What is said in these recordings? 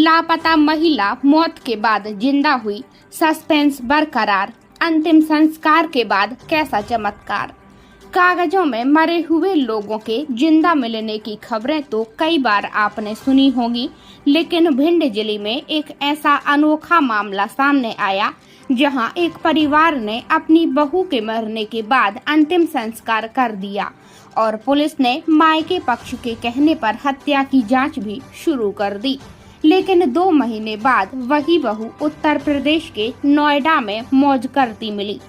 लापता महिला मौत के बाद जिंदा हुई, सस्पेंस बरकरार। अंतिम संस्कार के बाद कैसा चमत्कार। कागजों में मरे हुए लोगों के जिंदा मिलने की खबरें तो कई बार आपने सुनी होगी, लेकिन भिंड जिले में एक ऐसा अनोखा मामला सामने आया जहां एक परिवार ने अपनी बहू के मरने के बाद अंतिम संस्कार कर दिया और पुलिस ने मायके पक्ष के कहने पर हत्या की जांच भी शुरू कर दी। लेकिन 2 महीने बाद वही बहू उत्तर प्रदेश के नोएडा में मौज करती मिली।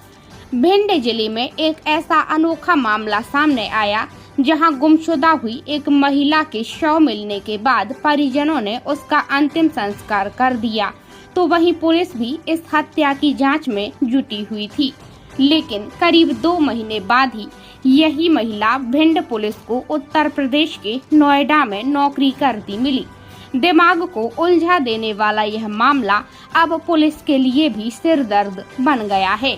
भिंड जिले में एक ऐसा अनोखा मामला सामने आया जहां गुमशुदा हुई एक महिला के शव मिलने के बाद परिजनों ने उसका अंतिम संस्कार कर दिया, तो वहीं पुलिस भी इस हत्या की जांच में जुटी हुई थी। लेकिन करीब 2 महीने बाद ही यही महिला भिंड पुलिस को उत्तर प्रदेश के नोएडा में नौकरी करती मिली। दिमाग को उलझा देने वाला यह मामला अब पुलिस के लिए भी सिरदर्द बन गया है।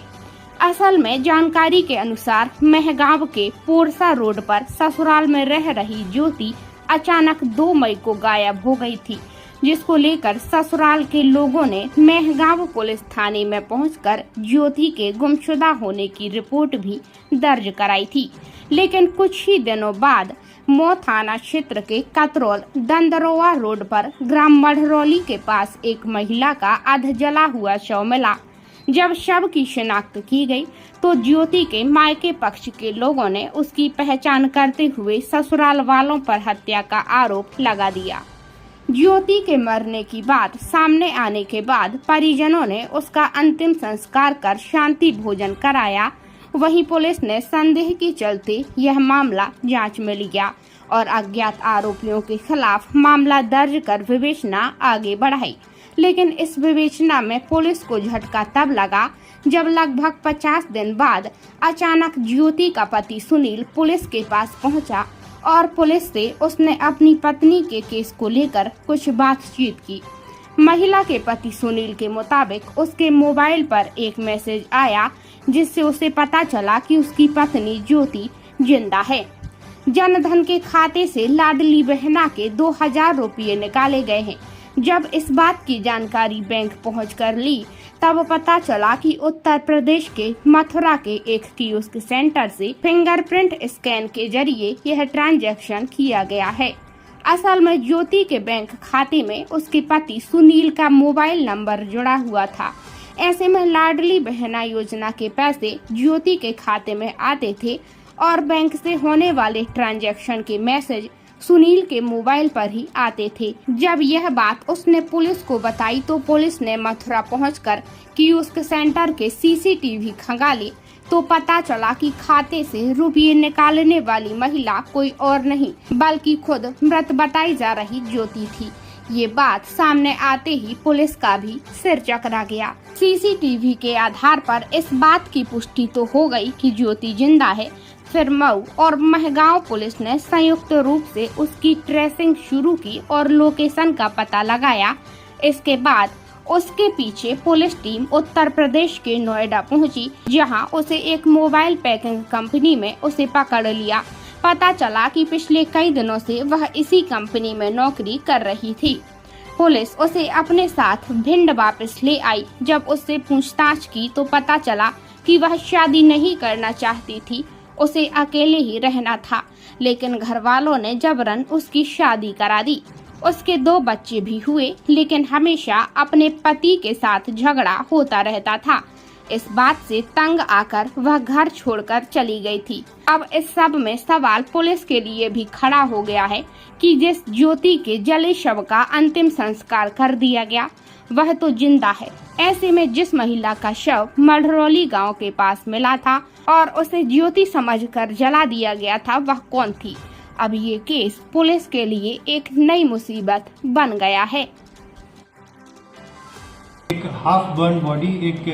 असल में जानकारी के अनुसार महगांव के पोरसा रोड पर ससुराल में रह रही ज्योति अचानक 2 मई को गायब हो गई थी, जिसको लेकर ससुराल के लोगों ने महगांव पुलिस थाने में पहुंचकर ज्योति के गुमशुदा होने की रिपोर्ट भी दर्ज कराई थी। लेकिन कुछ ही दिनों बाद मऊ थाना क्षेत्र के कतरौल दंदरोवा रोड पर ग्राम मढ़रौली के पास एक महिला का आधा जला हुआ शव मिला। जब शव की शिनाख्त की गई तो ज्योति के मायके पक्ष के लोगों ने उसकी पहचान करते हुए ससुराल वालों पर हत्या का आरोप लगा दिया। ज्योति के मरने की बात सामने आने के बाद परिजनों ने उसका अंतिम संस्कार कर शांति भोजन कराया। वहीं पुलिस ने संदेह के चलते यह मामला जांच में लिया और अज्ञात आरोपियों के खिलाफ मामला दर्ज कर विवेचना आगे बढ़ाई। लेकिन इस विवेचना में पुलिस को झटका तब लगा जब लगभग 50 दिन बाद अचानक ज्योति का पति सुनील पुलिस के पास पहुंचा और पुलिस से उसने अपनी पत्नी के केस को लेकर कुछ बातचीत की। महिला के पति सुनील के मुताबिक उसके मोबाइल पर एक मैसेज आया जिससे उसे पता चला कि उसकी पत्नी ज्योति जिंदा है। जनधन के खाते से लाडली बहना के 2000 रुपये निकाले गए हैं। जब इस बात की जानकारी बैंक पहुंचकर ली तब पता चला कि उत्तर प्रदेश के मथुरा के एक कियोस्क सेंटर से फिंगरप्रिंट स्कैन के जरिए यह ट्रांजैक्शन किया गया है। असल में ज्योति के बैंक खाते में उसके पति सुनील का मोबाइल नंबर जुड़ा हुआ था। ऐसे में लाडली बहना योजना के पैसे ज्योति के खाते में आते थे और बैंक से होने वाले ट्रांजैक्शन के मैसेज सुनील के मोबाइल पर ही आते थे। जब यह बात उसने पुलिस को बताई तो पुलिस ने मथुरा पहुंचकर कियोस्क सेंटर के सीसीटीवी खंगाले तो पता चला कि खाते से रुपये निकालने वाली महिला कोई और नहीं बल्कि खुद मृत बताई जा रही ज्योति थी। ये बात सामने आते ही पुलिस का भी सिर चकरा गया। सीसीटीवी के आधार पर इस बात की पुष्टि तो हो गई कि ज्योति जिंदा है। फिर मऊ और महगांव पुलिस ने संयुक्त रूप से उसकी ट्रेसिंग शुरू की और लोकेशन का पता लगाया। इसके बाद उसके पीछे पुलिस टीम उत्तर प्रदेश के नोएडा पहुंची, जहां उसे एक मोबाइल पैकिंग कंपनी में उसे पकड़ लिया। पता चला कि पिछले कई दिनों से वह इसी कंपनी में नौकरी कर रही थी। पुलिस उसे अपने साथ भिंड वापस ले आई। जब उससे पूछताछ की तो पता चला कि वह शादी नहीं करना चाहती थी, उसे अकेले ही रहना था। लेकिन घर वालों ने जबरन उसकी शादी करा दी। उसके 2 बच्चे भी हुए, लेकिन हमेशा अपने पति के साथ झगड़ा होता रहता था। इस बात से तंग आकर वह घर छोड़कर चली गई थी। अब इस सब में सवाल पुलिस के लिए भी खड़ा हो गया है कि जिस ज्योति के जले शव का अंतिम संस्कार कर दिया गया वह तो जिंदा है। ऐसे में जिस महिला का शव मढ़रौली गांव के पास मिला था और उसे ज्योति समझकर जला दिया गया था, वह कौन थी? अब ये केस पुलिस के लिए एक नई मुसीबत बन गया है। एक हाफ बर्न बॉडी एक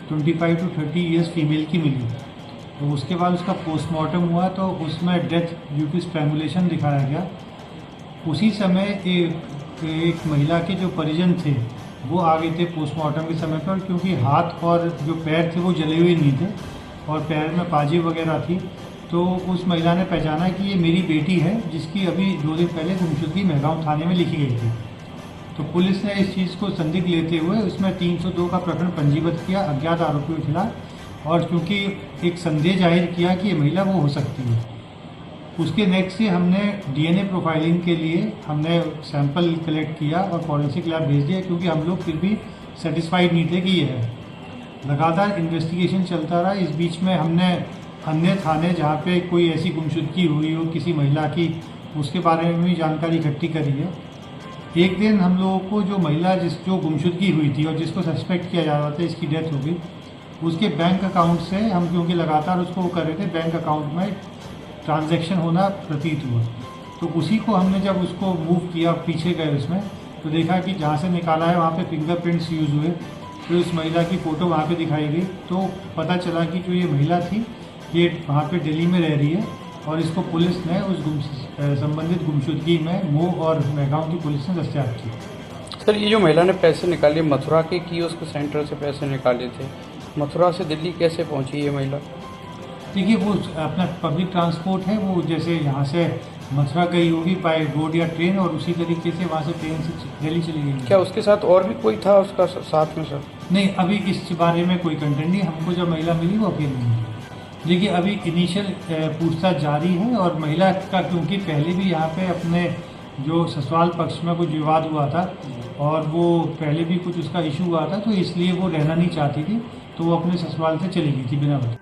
25 to 30 इयर्स फीमेल की मिली, तो उसके बाद उसका पोस्टमार्टम हुआ तो उसमें डेथ ड्यू टू स्ट्रैंगुलेशन दिखाया गया। उसी समय एक महिला के जो परिजन थे वो आ गए थे पोस्टमार्टम के समय पर, क्योंकि हाथ और जो पैर थे वो जले हुए नहीं थे और पैर में पाजी वगैरह थी। तो उस महिला ने पहचाना कि ये मेरी बेटी है, जिसकी अभी 2 दिन पहले गुमशुदगी महगांव थाने में लिखी गई थी। तो पुलिस ने इस चीज़ को संदिग्ध लेते हुए उसमें 302 का प्रकरण पंजीबद्ध किया अज्ञात आरोपियों के खिलाफ, और क्योंकि एक संदेह जाहिर किया कि ये महिला वो हो सकती है। उसके नेक्स्ट से हमने डीएनए प्रोफाइलिंग के लिए हमने सैंपल कलेक्ट किया और फॉरेंसिक लैब भेज दिया, क्योंकि हम लोग फिर भी सेटिस्फाइड नहीं थे कि ये है। लगातार इन्वेस्टिगेशन चलता रहा। इस बीच में हमने अन्य थाने जहाँ पे कोई ऐसी गुमशुदगी हुई हो किसी महिला की, उसके बारे में भी जानकारी इकट्ठी करी है। एक दिन हम लोगों को जो महिला जो गुमशुदगी हुई थी और जिसको सस्पेक्ट किया जा रहा था इसकी डेथ हो गई, उसके बैंक अकाउंट से हम, क्योंकि लगातार उसको कर रहे थे, बैंक अकाउंट में ट्रांजैक्शन होना प्रतीत हुआ। तो उसी को हमने जब उसको मूव किया, पीछे गए उसमें, तो देखा कि जहाँ से निकाला है वहाँ पे फिंगरप्रिंट्स यूज़ हुए। फिर उस महिला की फ़ोटो वहाँ पे दिखाई गई, तो पता चला कि जो ये महिला थी ये वहाँ पे दिल्ली में रह रही है, और इसको पुलिस ने उस संबंधित गुमशुदगी में मऊ और मेहगांव की पुलिस ने दस्तयाब की। सर, ये जो महिला ने पैसे निकाले मथुरा के कियोस्क सेंटर से पैसे निकाले थे, मथुरा से दिल्ली कैसे पहुंची ये महिला? देखिए, वो अपना पब्लिक ट्रांसपोर्ट है, वो जैसे यहाँ से मथुरा गई होगी बाय रोड या ट्रेन, और उसी तरीके से वहाँ से ट्रेन से दिल्ली चली गई। क्या उसके साथ और भी कोई था उसका साथ में सर? नहीं, अभी इस बारे में कोई कंटेंट नहीं। हमको जब महिला मिली वो अकेली मिली। देखिए, अभी इनिशियल पूछताछ जारी है, और महिला का क्योंकि पहले भी यहाँ पे अपने जो ससुराल पक्ष में कुछ विवाद हुआ था और वो पहले भी कुछ उसका इशू हुआ था, तो इसलिए वो रहना नहीं चाहती थी, तो वो अपने ससुराल से चली गई थी बिना बताए।